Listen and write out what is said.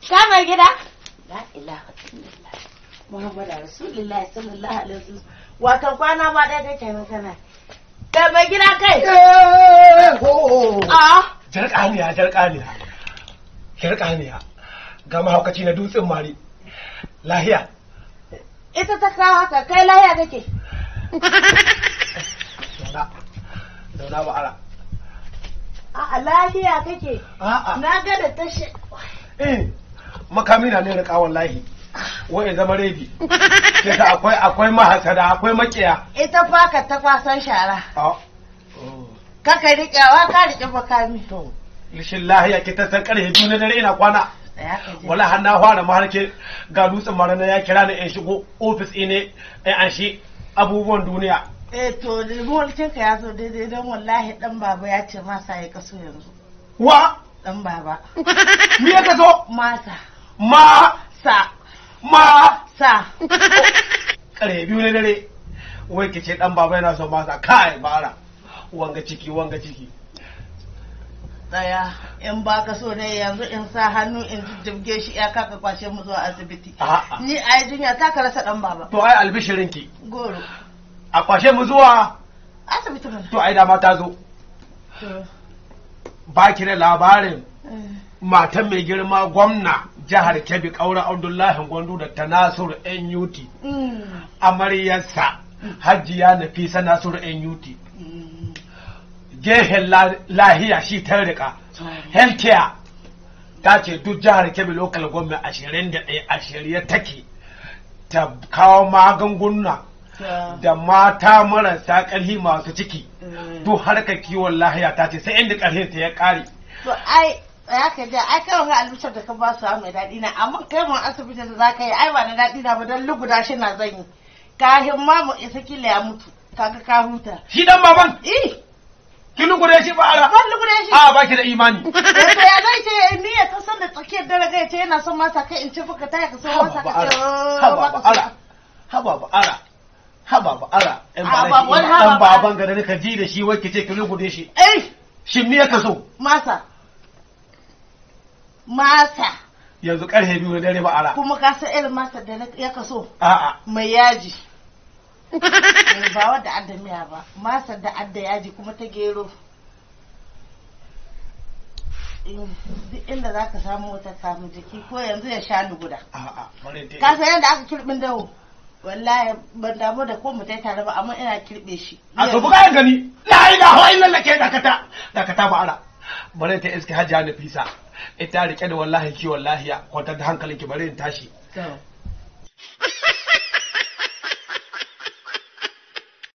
Kama gida? La ilaha illallah. Muhammadu Rasulullahi sallallahu alaihi wasallam. Wato kwana ma ɗaya kake nan kana. Da mai gida kai. Jarƙaniya. Ga mahaukaci na dutsen mari. Lahiya. Ita ta kawo haka kai lahiya kake. Zauna ba ara. A'a lahiya kake. A'a. Na ga da tashi. Makami na ne riƙa wallahi. Wai zama rebi. Sai ka akwai mahasada, akwai makiya. Ita fa ka ta kwasan shara. Kaka riƙewa ka riƙe makami. To, lishin lahiya ki ta san ƙarfe 2 na dare ina kwana. Wala har na fara maharke ga dutsen marana ya kira ni in shigo ofis ne in an shi abubuwan duniya. To mulkin ka ya zo daidai don wallahi dan baba ya ce masa ya kaso yanzu. Wa? Dan baba. Me ya kaso? Masa. Sa. Ƙarfe 2 na dare. Wai ki ce dan baba yana son masa kai bara. Wanga ciki. Tsaya in ba ka so ne yanzu in sa hannu in jibge shi ya kaka kwashe mu zuwa asibiti. Ni a yi jinya ta ka rasa dan baba. To ai albishirinki. Goro. A kwashe mu zuwa asibiti mana. To ai dama ta zo. Ba ki da labarin matan mai girma gwamna jihar Kebbi Kaura Abdullahi Gwandu da ta Nasiru NUT. Amaryarsa Hajiya Nafisa Nasiru NUT. Gehen lahiya shi ta rika healthcare ta ce duk jihar Kebbi local government 21 a shirye take ta kawo magunguna da mata marasa ƙarfi masu ciki duk harkar kiwon lahiya ta ce sai inda ƙarfin ta ya ƙare. To ai ya ka ja ai kai wani albishar da ka ba su mai daɗi na amma kai mun asibiti da za ka yi ai ba na daɗi na ba don luguda shi na zan yi kahin ma mu isa kila ya mutu kaga ka huta. Shi dan baban? Ki lugure shi ba ara. Ban lugure shi. A baki da imani. To ya zai ce ni ya san da tsakiyar dare ga ce yana son masa kai in ci fuka ta ka so masa ka ce. Haba ba ara. Dan baban ga da ka ji da shi wai ki ce ki lugure shi. Shin me ka so? Masa. Yanzu karfe 2 na dare ba ara. Kuma ka san irin masa da ya ka so? A'a. Mai yaji. Ba wadda adda miya ba, masar da adda yaji kuma ta gero. Duk inda za ka samu wata kamun jiki ko yanzu ya sha luguda. Ka san yadda aka kirɓin dawo? Wallahi ban damu da ko mu tai tare ba amma ina kirɓe shi. A to buga gani. La ilaha illallah ke dakata ba ara. Bare ta iske Hajiya Nafisa. Ita rike da wallahi kiwon lahiya kwantar da hankalinki bare in tashi.